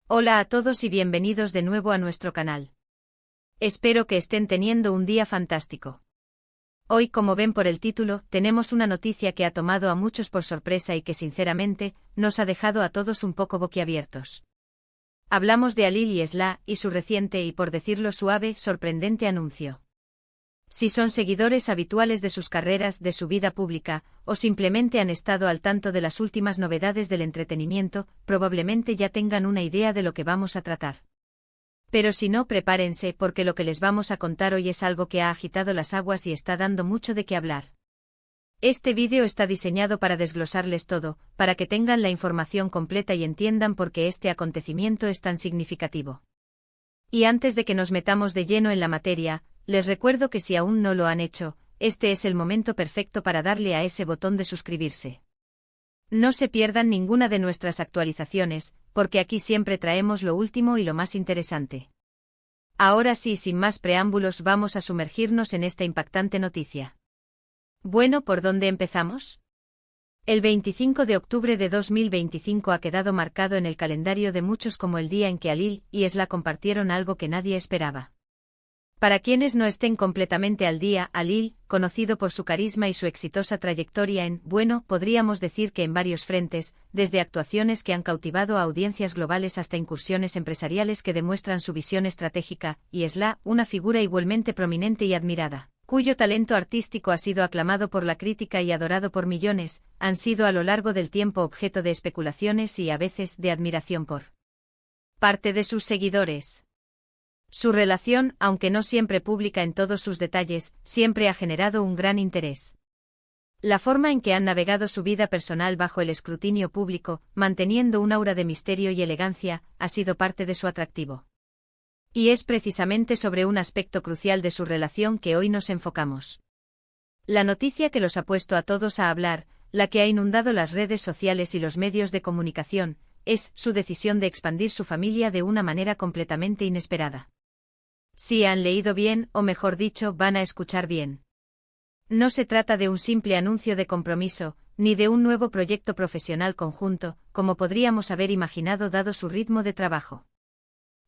Hola a todos y bienvenidos de nuevo a nuestro canal. Espero que estén teniendo un día fantástico. Hoy, como ven por el título, tenemos una noticia que ha tomado a muchos por sorpresa y que sinceramente, nos ha dejado a todos un poco boquiabiertos. Hablamos de Halil y Esla y su reciente y, por decirlo suave, sorprendente anuncio. Si son seguidores habituales de sus carreras, de su vida pública, o simplemente han estado al tanto de las últimas novedades del entretenimiento, probablemente ya tengan una idea de lo que vamos a tratar. Pero si no, prepárense porque lo que les vamos a contar hoy es algo que ha agitado las aguas y está dando mucho de qué hablar. Este vídeo está diseñado para desglosarles todo, para que tengan la información completa y entiendan por qué este acontecimiento es tan significativo. Y antes de que nos metamos de lleno en la materia, les recuerdo que si aún no lo han hecho, este es el momento perfecto para darle a ese botón de suscribirse. No se pierdan ninguna de nuestras actualizaciones, porque aquí siempre traemos lo último y lo más interesante. Ahora sí, sin más preámbulos, vamos a sumergirnos en esta impactante noticia. Bueno, ¿por dónde empezamos? El 25 de octubre de 2025 ha quedado marcado en el calendario de muchos como el día en que Halil y Esla compartieron algo que nadie esperaba. Para quienes no estén completamente al día, Halil, conocido por su carisma y su exitosa trayectoria podríamos decir que en varios frentes, desde actuaciones que han cautivado a audiencias globales hasta incursiones empresariales que demuestran su visión estratégica, y Esla, una figura igualmente prominente y admirada, cuyo talento artístico ha sido aclamado por la crítica y adorado por millones, han sido a lo largo del tiempo objeto de especulaciones y a veces de admiración por parte de sus seguidores. Su relación, aunque no siempre pública en todos sus detalles, siempre ha generado un gran interés. La forma en que han navegado su vida personal bajo el escrutinio público, manteniendo un aura de misterio y elegancia, ha sido parte de su atractivo. Y es precisamente sobre un aspecto crucial de su relación que hoy nos enfocamos. La noticia que los ha puesto a todos a hablar, la que ha inundado las redes sociales y los medios de comunicación, es su decisión de expandir su familia de una manera completamente inesperada. Si han leído bien, o mejor dicho, van a escuchar bien. No se trata de un simple anuncio de compromiso, ni de un nuevo proyecto profesional conjunto, como podríamos haber imaginado dado su ritmo de trabajo.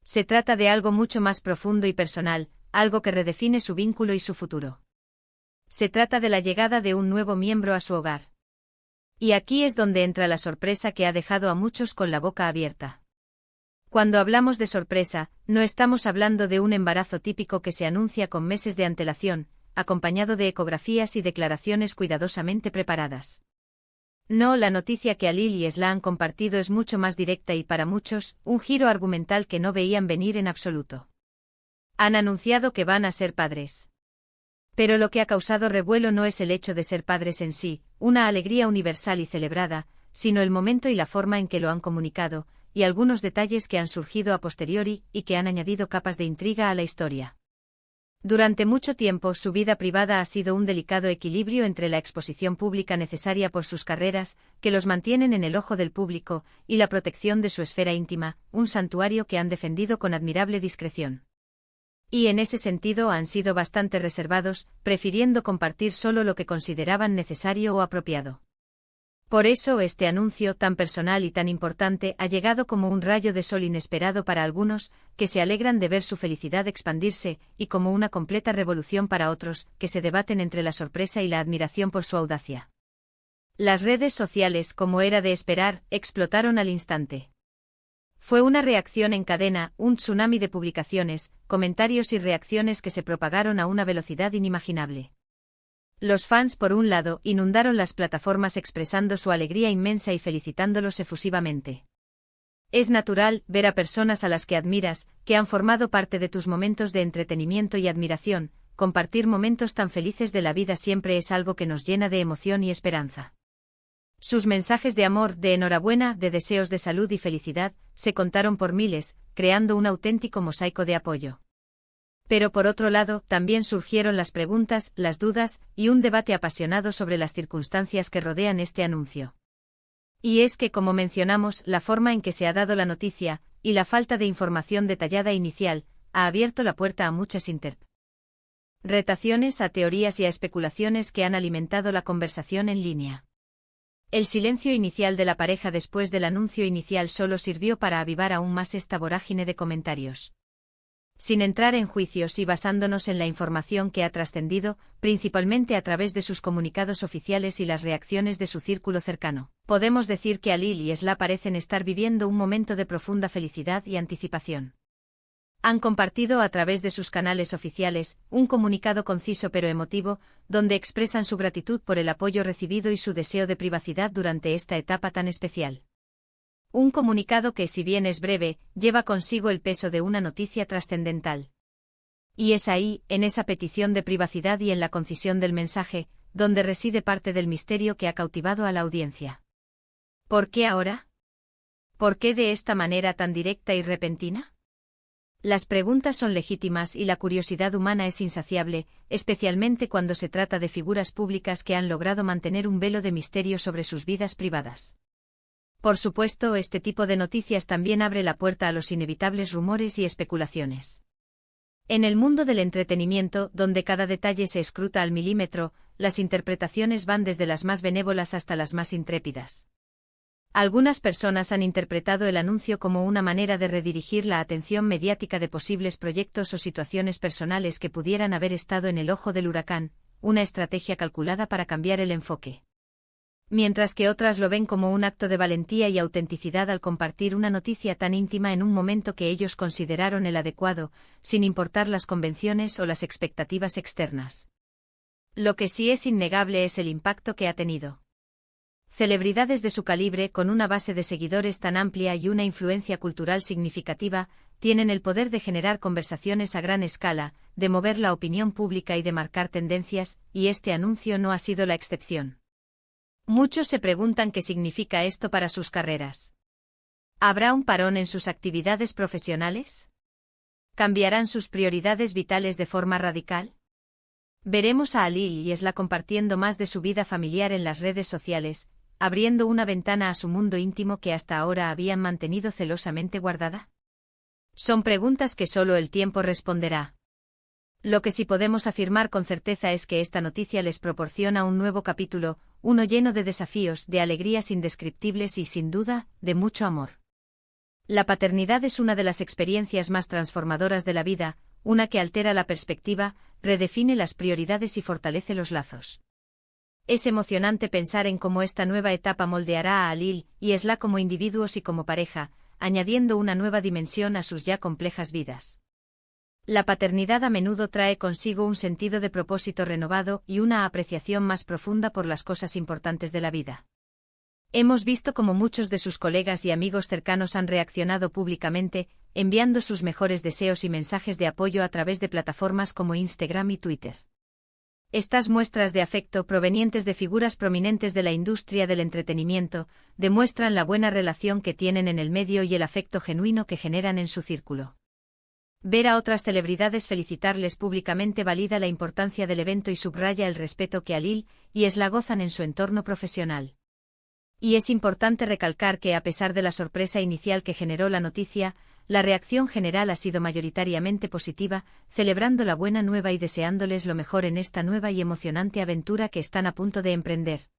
Se trata de algo mucho más profundo y personal, algo que redefine su vínculo y su futuro. Se trata de la llegada de un nuevo miembro a su hogar. Y aquí es donde entra la sorpresa que ha dejado a muchos con la boca abierta. Cuando hablamos de sorpresa, no estamos hablando de un embarazo típico que se anuncia con meses de antelación, acompañado de ecografías y declaraciones cuidadosamente preparadas. No, la noticia que Halil y Esla han compartido es mucho más directa y para muchos, un giro argumental que no veían venir en absoluto. Han anunciado que van a ser padres. Pero lo que ha causado revuelo no es el hecho de ser padres en sí, una alegría universal y celebrada, sino el momento y la forma en que lo han comunicado, y algunos detalles que han surgido a posteriori y que han añadido capas de intriga a la historia. Durante mucho tiempo su vida privada ha sido un delicado equilibrio entre la exposición pública necesaria por sus carreras, que los mantienen en el ojo del público, y la protección de su esfera íntima, un santuario que han defendido con admirable discreción. Y en ese sentido han sido bastante reservados, prefiriendo compartir solo lo que consideraban necesario o apropiado. Por eso este anuncio tan personal y tan importante ha llegado como un rayo de sol inesperado para algunos, que se alegran de ver su felicidad expandirse, y como una completa revolución para otros, que se debaten entre la sorpresa y la admiración por su audacia. Las redes sociales, como era de esperar, explotaron al instante. Fue una reacción en cadena, un tsunami de publicaciones, comentarios y reacciones que se propagaron a una velocidad inimaginable. Los fans, por un lado, inundaron las plataformas expresando su alegría inmensa y felicitándolos efusivamente. Es natural ver a personas a las que admiras, que han formado parte de tus momentos de entretenimiento y admiración. Compartir momentos tan felices de la vida siempre es algo que nos llena de emoción y esperanza. Sus mensajes de amor, de enhorabuena, de deseos de salud y felicidad, se contaron por miles, creando un auténtico mosaico de apoyo. Pero por otro lado, también surgieron las preguntas, las dudas, y un debate apasionado sobre las circunstancias que rodean este anuncio. Y es que, como mencionamos, la forma en que se ha dado la noticia, y la falta de información detallada inicial, ha abierto la puerta a muchas interpretaciones, a teorías y a especulaciones que han alimentado la conversación en línea. El silencio inicial de la pareja después del anuncio inicial solo sirvió para avivar aún más esta vorágine de comentarios. Sin entrar en juicios y basándonos en la información que ha trascendido, principalmente a través de sus comunicados oficiales y las reacciones de su círculo cercano, podemos decir que Alil y Esla parecen estar viviendo un momento de profunda felicidad y anticipación. Han compartido a través de sus canales oficiales un comunicado conciso pero emotivo, donde expresan su gratitud por el apoyo recibido y su deseo de privacidad durante esta etapa tan especial. Un comunicado que, si bien es breve, lleva consigo el peso de una noticia trascendental. Y es ahí, en esa petición de privacidad y en la concisión del mensaje, donde reside parte del misterio que ha cautivado a la audiencia. ¿Por qué ahora? ¿Por qué de esta manera tan directa y repentina? Las preguntas son legítimas y la curiosidad humana es insaciable, especialmente cuando se trata de figuras públicas que han logrado mantener un velo de misterio sobre sus vidas privadas. Por supuesto, este tipo de noticias también abre la puerta a los inevitables rumores y especulaciones. En el mundo del entretenimiento, donde cada detalle se escruta al milímetro, las interpretaciones van desde las más benévolas hasta las más intrépidas. Algunas personas han interpretado el anuncio como una manera de redirigir la atención mediática de posibles proyectos o situaciones personales que pudieran haber estado en el ojo del huracán, una estrategia calculada para cambiar el enfoque. Mientras que otras lo ven como un acto de valentía y autenticidad al compartir una noticia tan íntima en un momento que ellos consideraron el adecuado, sin importar las convenciones o las expectativas externas. Lo que sí es innegable es el impacto que ha tenido. Celebridades de su calibre, con una base de seguidores tan amplia y una influencia cultural significativa, tienen el poder de generar conversaciones a gran escala, de mover la opinión pública y de marcar tendencias, y este anuncio no ha sido la excepción. Muchos se preguntan qué significa esto para sus carreras. ¿Habrá un parón en sus actividades profesionales? ¿Cambiarán sus prioridades vitales de forma radical? Veremos a Alil y Esla compartiendo más de su vida familiar en las redes sociales, abriendo una ventana a su mundo íntimo que hasta ahora habían mantenido celosamente guardada. Son preguntas que solo el tiempo responderá. Lo que sí podemos afirmar con certeza es que esta noticia les proporciona un nuevo capítulo, uno lleno de desafíos, de alegrías indescriptibles y, sin duda, de mucho amor. La paternidad es una de las experiencias más transformadoras de la vida, una que altera la perspectiva, redefine las prioridades y fortalece los lazos. Es emocionante pensar en cómo esta nueva etapa moldeará a Alil y Esla como individuos y como pareja, añadiendo una nueva dimensión a sus ya complejas vidas. La paternidad a menudo trae consigo un sentido de propósito renovado y una apreciación más profunda por las cosas importantes de la vida. Hemos visto cómo muchos de sus colegas y amigos cercanos han reaccionado públicamente, enviando sus mejores deseos y mensajes de apoyo a través de plataformas como Instagram y Twitter. Estas muestras de afecto provenientes de figuras prominentes de la industria del entretenimiento demuestran la buena relación que tienen en el medio y el afecto genuino que generan en su círculo. Ver a otras celebridades felicitarles públicamente valida la importancia del evento y subraya el respeto que Alil y Esla gozan en su entorno profesional. Y es importante recalcar que, a pesar de la sorpresa inicial que generó la noticia, la reacción general ha sido mayoritariamente positiva, celebrando la buena nueva y deseándoles lo mejor en esta nueva y emocionante aventura que están a punto de emprender.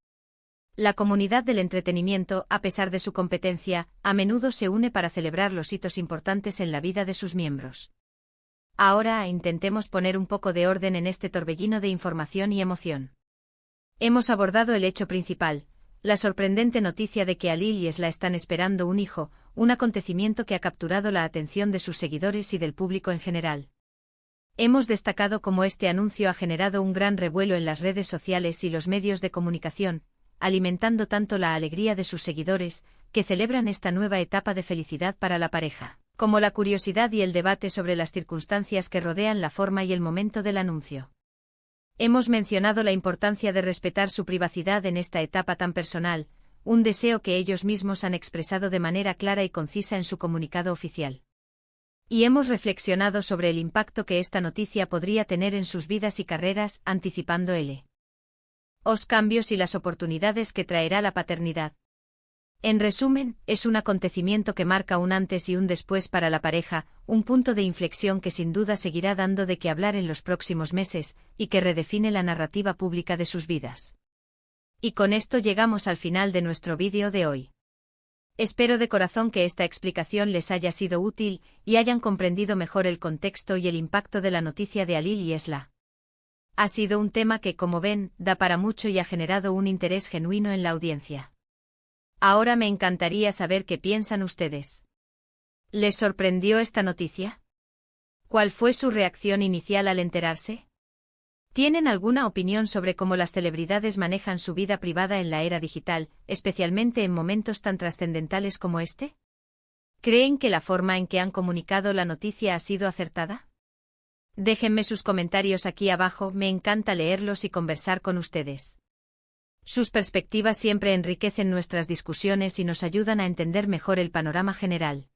La comunidad del entretenimiento, a pesar de su competencia, a menudo se une para celebrar los hitos importantes en la vida de sus miembros. Ahora intentemos poner un poco de orden en este torbellino de información y emoción. Hemos abordado el hecho principal, la sorprendente noticia de que Alil y Esla están esperando un hijo, un acontecimiento que ha capturado la atención de sus seguidores y del público en general. Hemos destacado cómo este anuncio ha generado un gran revuelo en las redes sociales y los medios de comunicación, alimentando tanto la alegría de sus seguidores, que celebran esta nueva etapa de felicidad para la pareja, como la curiosidad y el debate sobre las circunstancias que rodean la forma y el momento del anuncio. Hemos mencionado la importancia de respetar su privacidad en esta etapa tan personal, un deseo que ellos mismos han expresado de manera clara y concisa en su comunicado oficial. Y hemos reflexionado sobre el impacto que esta noticia podría tener en sus vidas y carreras, anticipando los cambios y las oportunidades que traerá la paternidad. En resumen, es un acontecimiento que marca un antes y un después para la pareja, un punto de inflexión que sin duda seguirá dando de qué hablar en los próximos meses, y que redefine la narrativa pública de sus vidas. Y con esto llegamos al final de nuestro vídeo de hoy. Espero de corazón que esta explicación les haya sido útil y hayan comprendido mejor el contexto y el impacto de la noticia de Halil y Esla. Ha sido un tema que, como ven, da para mucho y ha generado un interés genuino en la audiencia. Ahora me encantaría saber qué piensan ustedes. ¿Les sorprendió esta noticia? ¿Cuál fue su reacción inicial al enterarse? ¿Tienen alguna opinión sobre cómo las celebridades manejan su vida privada en la era digital, especialmente en momentos tan trascendentales como este? ¿Creen que la forma en que han comunicado la noticia ha sido acertada? Déjenme sus comentarios aquí abajo, me encanta leerlos y conversar con ustedes. Sus perspectivas siempre enriquecen nuestras discusiones y nos ayudan a entender mejor el panorama general.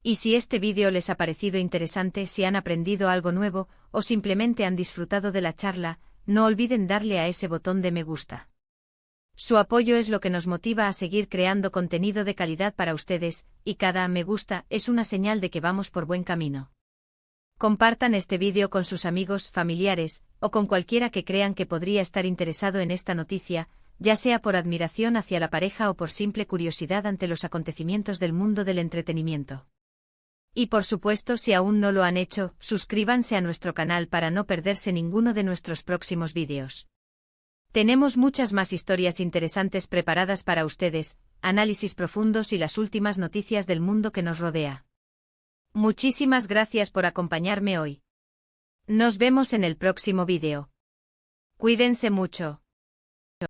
Y si este vídeo les ha parecido interesante, si han aprendido algo nuevo, o simplemente han disfrutado de la charla, no olviden darle a ese botón de me gusta. Su apoyo es lo que nos motiva a seguir creando contenido de calidad para ustedes, y cada me gusta es una señal de que vamos por buen camino. Compartan este vídeo con sus amigos, familiares, o con cualquiera que crean que podría estar interesado en esta noticia, ya sea por admiración hacia la pareja o por simple curiosidad ante los acontecimientos del mundo del entretenimiento. Y por supuesto, si aún no lo han hecho, suscríbanse a nuestro canal para no perderse ninguno de nuestros próximos vídeos. Tenemos muchas más historias interesantes preparadas para ustedes, análisis profundos y las últimas noticias del mundo que nos rodea. Muchísimas gracias por acompañarme hoy. Nos vemos en el próximo vídeo. Cuídense mucho.